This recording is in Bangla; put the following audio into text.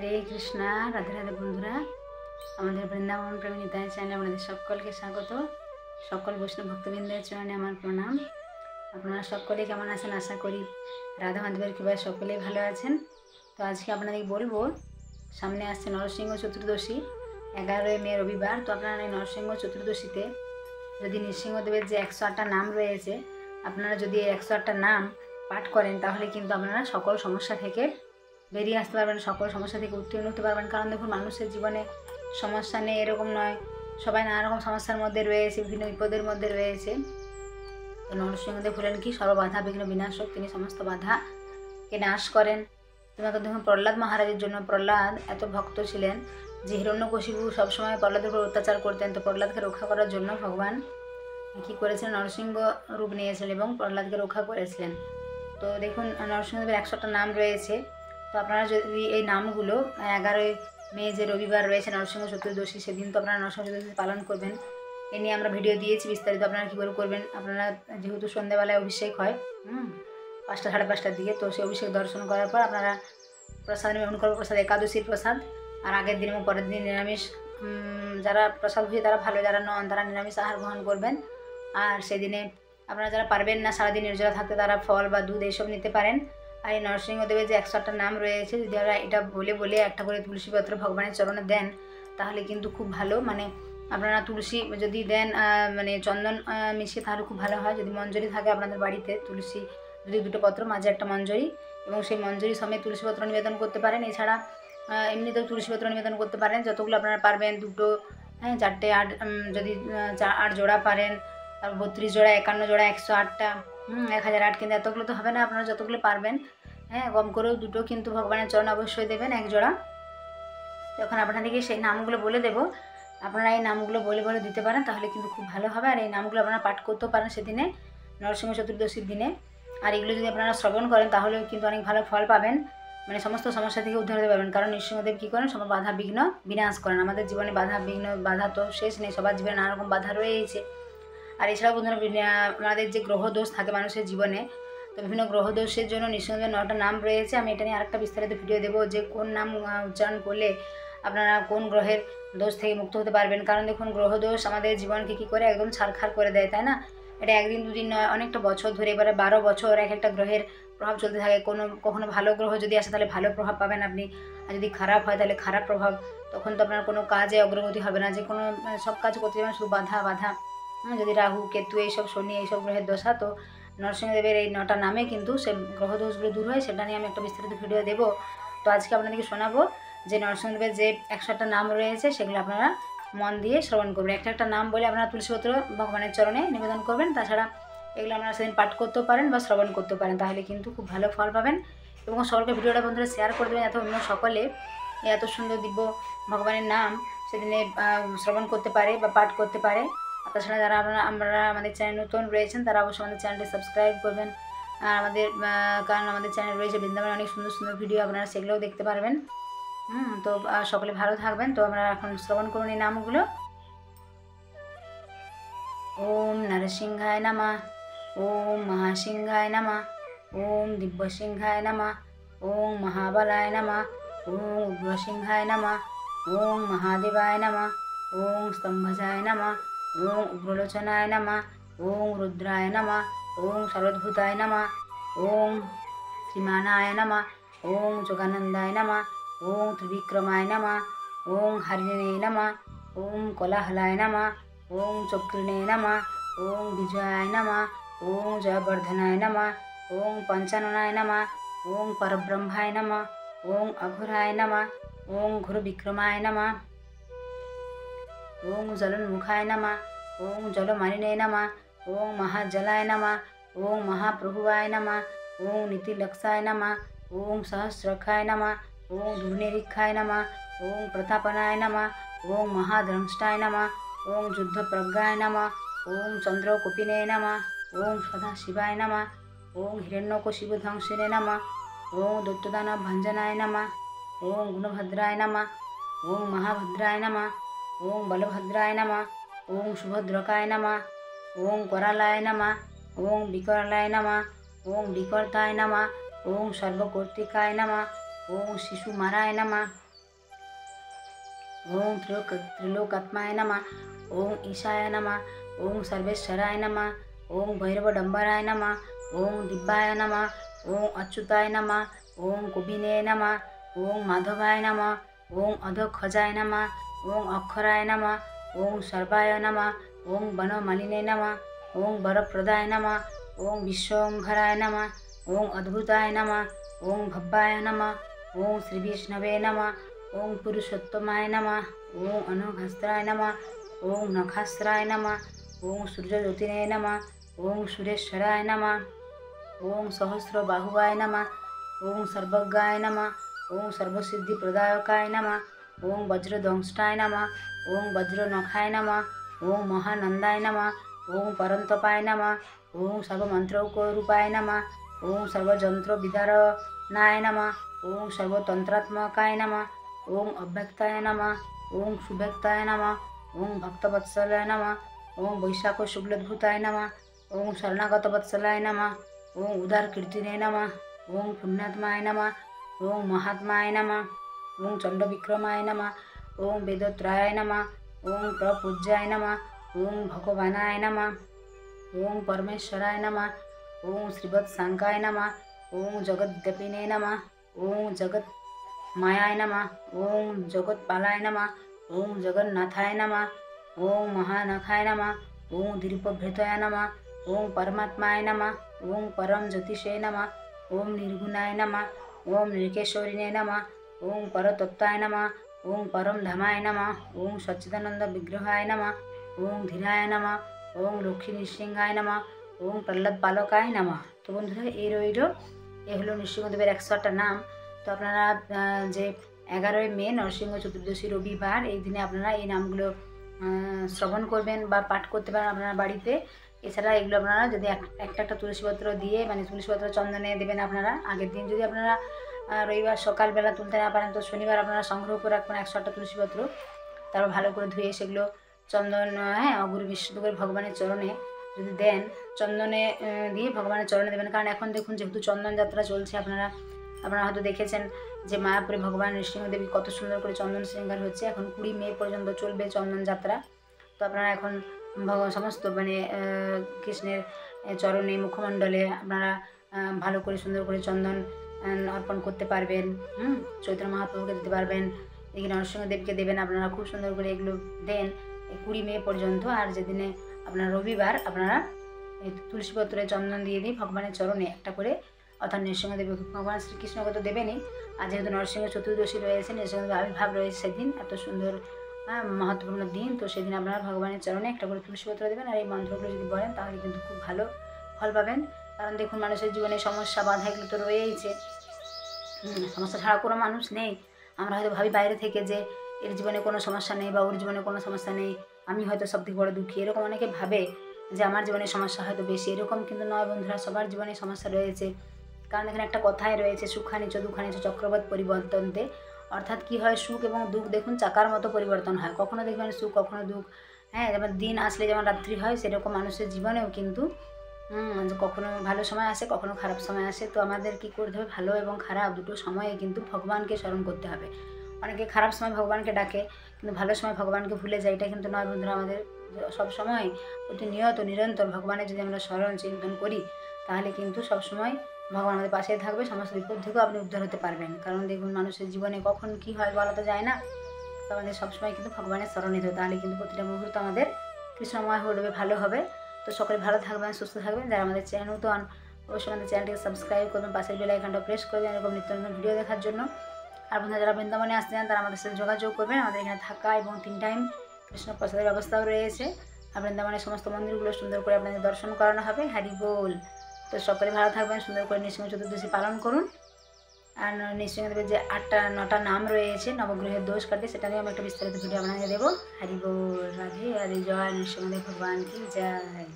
হরে কৃষ্ণা। রাধে রাধে বন্ধুরা, আমাদের বৃন্দাবন প্রেমী নিতাই চ্যানেলে আপনাদের সকলকে স্বাগত। সকল বৈষ্ণব ভক্তবৃন্দের চরণে আমার প্রণাম। আপনারা সকলেই কেমন আছেন? আশা করি রাধা মাধবের কৃপায় সকলেই ভালো আছেন। তো আজকে আপনাদের বলবো, সামনে আসছে নরসিংহ চতুর্দশী, 11ই মে রবিবার। তো আপনারা এই নরসিংহ চতুর্দশীতে যদি নৃসিংহদেবের যে 108টা নাম রয়েছে, আপনারা যদি এই 108টা নাম পাঠ করেন তাহলে কিন্তু আপনারা সকল সমস্যা থেকে বেরিয়ে আসতে পারবেন, সকল সমস্যা থেকে উত্তীর্ণ হতে পারবেন। কারণ দেখুন, মানুষের জীবনে সমস্যা নেই এরকম নয়, সবাই নানা রকম সমস্যার মধ্যে রয়েছে, বিভিন্ন বিপদের মধ্যে রয়েছে। তো নরসিংহদেব হলেন কি সর্ববাধা বিঘ্ন বিনাশক, তিনি সমস্ত বাধাকে নাশ করেন। তোমাকে দেখুন, প্রহ্লাদ মহারাজের জন্য, প্রহ্লাদ এত ভক্ত ছিলেন যে হিরণ্যকশিপু সবসময় প্রহ্লাদের উপর অত্যাচার করতেন। তো প্রহ্লাদকে রক্ষা করার জন্য ভগবান কী করেছিলেন? নরসিংহ রূপ নিয়েছিলেন এবং প্রহ্লাদকে রক্ষা করেছিলেন। তো দেখুন, নরসিংহদেবের 108টা নাম রয়েছে। তো আপনারা যদি এই নামগুলো 11ই মে যে রবিবার রয়েছে নরসিংহ চতুর্দশী, সেদিন তো আপনারা নরসিংহ চতুর্দশী পালন করবেন। এ নিয়ে আমরা ভিডিও দিয়েছি বিস্তারিত, আপনারা কী করে করবেন। আপনারা যেহেতু সন্ধ্যাবেলায় অভিষেক হয় 5টা 5:30টার দিকে, তো সেই অভিষেক দর্শন করার পর আপনারা প্রসাদ গ্রহণ করবেন। প্রসাদ একাদশীর প্রসাদ, আর আগের দিন এবং পরের দিন নিরামিষ, যারা প্রসাদ ভুজি তারা ভালো, যারা নন তারা নিরামিষ আহার গ্রহণ করবেন। আর সেদিনে আপনারা যারা পারবেন না সারাদিন নির্জলা থাকতে, তারা ফল বা দুধ এইসব নিতে পারেন। আর এই নরসিংহদেবের যে 108টা নাম রয়েছে, যদি আপনারা এটা বলে বলে একটা করে তুলসীপত্র ভগবানের চরণে দেন তাহলে কিন্তু খুব ভালো। মানে আপনারা তুলসী যদি দেন, মানে চন্দন মিশিয়ে, তাহলে খুব ভালো হয়। যদি মঞ্জরি থাকে আপনাদের বাড়িতে, তুলসী যদি 2টো পত্র, মাঝে একটা মঞ্জরি, এবং সেই মঞ্জরি সমেত তুলসীপত্র নিবেদন করতে পারেন। এছাড়া এমনিতেও তুলসীপত্র নিবেদন করতে পারেন, যতগুলো আপনারা পারবেন, 2টো, 4টে, 8, যদি 8 জোড়া পারেন, তারপর 32 জোড়া, 51 জোড়া, 108টা, 1008, কিন্তু এতগুলো তো হবে না, আপনারা যতগুলো পারবেন, কম করেও 2টো কিন্তু ভগবানের চরণ অবশ্যই দেবেন, 1 জোড়া। যখন আপনাদেরকে সেই নামগুলো বলে দেবো, আপনারা এই নামগুলো বলে বলে দিতে পারেন, তাহলে কিন্তু খুব ভালো হবে। আর এই নামগুলো আপনারা পাঠ করতেও পারেন সেদিনে, নরসিংহ চতুর্দশীর দিনে। আর এগুলো যদি আপনারা শ্রবণ করেন তাহলেও কিন্তু অনেক ভালো ফল পাবেন, মানে সমস্ত সমস্যা থেকে উদ্ধার হতে পারবেন। কারণ নৃসিংহদেব কী করেন? সব বাধা বিঘ্ন বিনাশ করেন। আমাদের জীবনে বাধা বিঘ্ন, বাধা তো শেষ নেই, সবার জীবনে নানা রকম বাধা রয়েছে। আর এছাড়াও বন্ধুরা, আমাদের যে গ্রহ দোষ থাকে মানুষের জীবনে, তো বিভিন্ন গ্রহ দোষের জন্য নৃসিংহদেবের 9টা নাম রয়েছে। আমি এটা নিয়ে আরেকটা বিস্তারিত ভিডিও দেবো, যে কোন নাম উচ্চারণ করলে আপনারা কোন গ্রহের দোষ থেকে মুক্ত হতে পারবেন। কারণ দেখুন, গ্রহ দোষ আমাদের জীবনকে কী করে একদম ছারখার করে দেয়, তাই না? এটা একদিন দুদিন নয়, অনেকটা বছর ধরে, এবারে 12 বছর এক একটা গ্রহের প্রভাব চলতে থাকে। কখনো ভালো গ্রহ যদি আসে তাহলে ভালো প্রভাব পাবেন আপনি, আর যদি খারাপ হয় তাহলে খারাপ প্রভাব। তখন তো আপনার কোনো কাজে অগ্রগতি হবে না, যে কোনো সব কাজ করতে যাবেন শুধু বাধা বাধা। যদি রাহু, কেতু, এইসব, শনি, এইসব গ্রহের দশা, তো নরসিংহদেবের এই 9টা নামে কিন্তু সে গ্রহ দোষগুলো দূর হয়। সেটা নিয়ে আমি একটা বিস্তারিত ভিডিও দেবো। তো আজকে আপনাদেরকে শোনাবো যে নরসিংহদেবের যে 108টা নাম রয়েছে, সেগুলো আপনারা মন দিয়ে শ্রবণ করবেন। একটা একটা নাম বলে আপনারা তুলসীপত্র ভগবানের চরণে নিবেদন করবেন। তাছাড়া এগুলো আপনারা সেদিন পাঠ করতেও পারেন বা শ্রবণ করতেও পারেন, তাহলে কিন্তু খুব ভালো ফল পাবেন। এবং সকলকে ভিডিওটা বন্ধুরা শেয়ার করে দেবেন, এত অন্য সকলে এত সুন্দর দিব্য ভগবানের নাম সেদিনে শ্রবণ করতে পারে বা পাঠ করতে পারে। তাছাড়া যারা আমরা আমাদের চ্যানেল নতুন রয়েছেন, তারা অবশ্যই আমাদের চ্যানেলটি সাবস্ক্রাইব করবেন। আর কারণ আমাদের চ্যানেল রয়েছে বৃন্দাবনের অনেক সুন্দর সুন্দর ভিডিও, আপনারা সেগুলোও দেখতে পারবেন। তো সকলে ভালো থাকবেন। তো আমরা এখন শ্রবণ করুন এই নামগুলো। ওম নরসিংহায় নমঃ, ওম মহাসিংহায় নমঃ, ওম দিব্যসিংহায় নমঃ, ওম মহাবলায় নমঃ, ওম উগ্রসিংহায় নমঃ, ওম মহাদেবায় নমঃ, ওম স্তম্ভজায় নমঃ, ওম উগ্রলোচনায় নমঃ, ওম রুদ্রায় নমঃ, ওম শরদ্ভূতায় নমঃ, ওম শ্রীমানায় নমঃ, ওম যোগানন্দায় নমঃ, ওম ত্রিবিক্রমায় নমঃ, ওম হরিণে নমঃ, ওম কোলাহলায় নমঃ, ওম চক্রিণে নমঃ, ওম বিজয়ায় নমঃ, ওম জয়বর্ধনায় নমঃ, ওম পঞ্চাননায় নমঃ, ওম পরব্রহ্মায় নমঃ, ওম অঘোরায় নমঃ, ওম ঘোরবিক্রমায় নমঃ, ওম জলোন্মুখায় নমঃ, ওম জলমালিনে নমঃ, ওম মহাজলায় নমঃ, ওম মহাপ্রভুবায় নমঃ, ওম নীতিলক্ষায় নমঃ, ওম সহস্রখায় নমঃ, ওম দুর্নিরীক্ষায় নমঃ, ওম প্রতাপনায় নমঃ, ওম মহাদ্রংষ্টায় নমঃ, ওম যুদ্ধপ্রজ্ঞায় নমঃ, ওম চন্দ্রকোপিনে নমঃ, ওম সদাশিবায় নমঃ, ওম হিরণ্যকশিপুধ্বংসিনে নমঃ, ওম দৈত্যদানবভঞ্জনায় নমঃ, ওম গুণভদ্রায় নমঃ, ওম মহাভদ্রায় নমঃ, ওম বলভদ্রায় নমঃ, ওম সুভদ্রকায় নমঃ, ওম করালায় নমঃ, ওম বিকরালায় নমঃ, ওম বিকর্তায় নমঃ, ওম সর্বকর্তিকায় নমঃ, ওম শিশুমারায় নমঃ, ओम त्रिलोकात्माय नमः, ओम ईशाय नमः, ओम सर्वेश्वराय नमः, ओम भैरवडम्बराय नमः, ओम दिव्याय नमः, ओम अच्युताय नमः, ओम कुबिने नमः, ओम माधवाय नमः, ओम अधोक्षजाय नमः, ओम अक्षराय नमः, ओम सर्वाय नमः, ओम वनमालिने नमः, ओम वरप्रदाय नमः, ओम विश्वम्भराय नमः, ओम अद्भुताय नमः, ओम भव्याय नमः, ओम श्री विष्णवे नमः, ओम पुरुषोत्तमाय नमः, ओम अनघस्त्राय नमः, ओम नखास्त्राय नमः, ओम सूर्यज्योतिने नमः, ओम सुरेश्वराय नमः, ओम सहस्रबाहुवाय नमः, ओम सर्वज्ञाय नमः, ओम सर्वसिद्धिप्रदायकाय नमः, ओम वज्रदंष्टाय नमः, ओम वज्रनखाय नमः, ओम महानंदाय नमः, ओम परंतपाय नमः, ओम सर्वमंत्रोपरूपाय नमः, ओम सर्वजंत्रविदारणाय नमः, ओम सर्वतंत्रात्मकाय नमः, ओम अव्यक्ताय नमः, ओम सुव्यक्ताय नमः, ओम भक्तवत्सलाय नमः, ओम वैशाख शुक्लद्भुताय नमः, ओम शरणागतवत्सलाय नमः, ओम उदारकीर्तिने नमः, ओम पुण्यात्माय नमः, ओम महात्माय नमः, ओम चंडविक्रमाय नमः, ओम वेदोत्राय नमः, ओम प्रपूज्याय नमः, ओम भगवानाय नमः, ओम परमेश्वराय नमः, ओम श्रीवत्सांकाय नमः, ओम जगद्व्यापिने नमः, ओम जगत मायाय नमः, ओम जगत्पालाय नमः, ओम जगन्नाथाय नमः, ओम महानखाय नमः, ओम दीर्घभृताय नमः, ओम परमात्माय नमः, ओम परम ज्योतिषे नमः, ओम निर्गुणाय नमः, ओम निर्केश्वरिणे नमः, ओम परतत्वाय नमः, ओम परम धामाय नमः, ओम सच्चिदानंद विग्रहाय नमः, ओम धीराय नमः, ओम लक्ष्मी नृसिंहाय नमः, ओम प्रहलाद पालकाय नमः। तो बंधुरा এই রইল এই হলো নৃসিংহদেবের 108টা নাম। তো আপনারা যে 11ই মে নরসিংহ চতুর্দশী রবিবার এই দিনে আপনারা এই নামগুলো শ্রবণ করবেন বা পাঠ করতে পারেন আপনারা বাড়িতে। এছাড়া এগুলো আপনারা যদি একটা একটা তুলসীপত্র দিয়ে মানে তুলসীপত্র চন্দনে দেবেন আপনারা আগের দিন। যদি আপনারা রবিবার সকালবেলা তুলতে না পারেন তো শনিবার আপনারা সংগ্রহ করে রাখবেন 108টা তুলসীপত্র। তারপর ভালো করে ধুয়ে সেগুলো চন্দন অগুরু বিশুদ্ধ করে ভগবানের চরণে যদি দেন, চন্দনে দিয়ে ভগবানের চরণে দেবেন। কারণ এখন দেখুন যেহেতু চন্দন যাত্রা চলছে আপনারা হয়তো দেখেছেন যে মায়াপুরে ভগবান নৃসিংহদেবী কত সুন্দর করে চন্দন শৃঙ্গার হচ্ছে। এখন 20 মে পর্যন্ত চলবে চন্দন যাত্রা। তো আপনারা এখন সমস্ত মানে কৃষ্ণের চরণে মুখমণ্ডলে আপনারা ভালো করে সুন্দর করে চন্দন অর্পণ করতে পারবেন। চৈত্র মহাপ্রভুকে দিতে পারবেন, এদিকে নরসিংহদেবকে দেবেন। আপনারা খুব সুন্দর করে এগুলো দেন 20 মে পর্যন্ত। আর যেদিনে আপনার রবিবার আপনারা এই তুলসীপত্রে চন্দন দিয়ে দিই ভগবানের চরণে একটা করে, অর্থাৎ নৃসিংহদেব ভগবান শ্রীকৃষ্ণকে তো দেবেনই। আর যেহেতু নরসিংহ চতুর্দশী রয়েছে, নৃসিংহদেব আবির্ভাব রয়েছে সেদিন, এত সুন্দর মহত্বপূর্ণ দিন, তো সেদিন আপনারা ভগবানের চরণে একটা করে তুলসীপত্র দেবেন। আর এই মন্ত্রগুলো যদি বলেন তাহলে কিন্তু খুব ভালো ফল পাবেন। কারণ দেখুন মানুষের জীবনে সমস্যা বাধা এগুলো তো রয়েইছে, সমস্যা ছাড়া কোনো মানুষ নেই। আমরা হয়তো ভাবি বাইরে থেকে যে এর জীবনে কোনো সমস্যা নেই বা ওর জীবনে কোনো সমস্যা নেই, আমি হয়তো সবথেকে বড় দুঃখী, এরকম অনেকে ভাবে যে আমার জীবনে সমস্যা হয়তো বেশি। এরকম কিন্তু নয় বন্ধুরা, সবার জীবনে সমস্যা রয়েছে। কারণ এখানে একটা কথাই রয়েছে, সুখানি চ দুঃখানি চ চক্রবৎ পরিবর্তনতে। অর্থাৎ কি হয়, সুখ এবং দুঃখ দেখুন চাকার মতো পরিবর্তন হয়, কখনো দেখবেন সুখ কখনো দুঃখ। যেমন দিন আসলে যেমন রাত্রি হয়, সেরকম মানুষের জীবনেও কিন্তু কখনো ভালো সময় আসে কখনো খারাপ সময় আসে। তো আমাদের কি করতে হবে, ভালো এবং খারাপ দুটো সময়ে কিন্তু ভগবানকে স্মরণ করতে হবে। অনেকে খারাপ সময় ভগবানকে ডাকে কিন্তু ভালো সময় ভগবানকে ভুলে যায়, এটা কিন্তু নয় বন্ধুরা। আমাদের সব সময় প্রতিনিয়ত নিরন্তর ভগবানের যদি আমরা স্মরণ চিন্তন করি তাহলে কিন্তু সবসময় ভগবান আমাদের পাশে থাকবে, সমস্ত বিপদ থেকেও আপনি উদ্ধার হতে পারবেন। কারণ দেখুন মানুষের জীবনে কখন কি হয় বলা তো যায় না, তো আমাদের সবসময় কিন্তু ভগবানের স্মরণ নিতে হবে, তাহলে কিন্তু প্রতিটা মুহূর্ত আমাদের কৃষ্ণময় হয়ে উঠবে, ভালো হবে। তো সকলে ভালো থাকবেন, সুস্থ থাকবেন। যারা আমাদের চ্যানেল নতুন অবশ্যই আমাদের চ্যানেলটিকে সাবস্ক্রাইব করবেন, পাশের বেল আইকনটা প্রেস করবেন এরকম নিত্য নতুন ভিডিও দেখার জন্য। আর বন্ধুরা যারা বৃন্দাবনে আসতে চান তারা আমাদের সাথে যোগাযোগ করবেন। আমাদের এখানে থাকা এবং 3 টাইম কৃষ্ণ প্রসাদের ব্যবস্থাও রয়েছে। আর বৃন্দাবনের সমস্ত মন্দিরগুলো সুন্দর করে আপনাদের দর্শন করানো হবে। হরি বল। তো সকলে ভালো থাকবেন, সুন্দর করে নৃসিংহ চতুর্দশী পালন করুন। আর নৃসিংহদেবের যে 8টা নাম রয়েছে নবগ্রহের দোষ কাটে, সেটা নিয়ে আমি একটা বিস্তারিত ভিডিও আপনাকে দেবো। হরি বল। রাধে রাধে। জয় নৃসিংহদেব ভগবান কি জয়।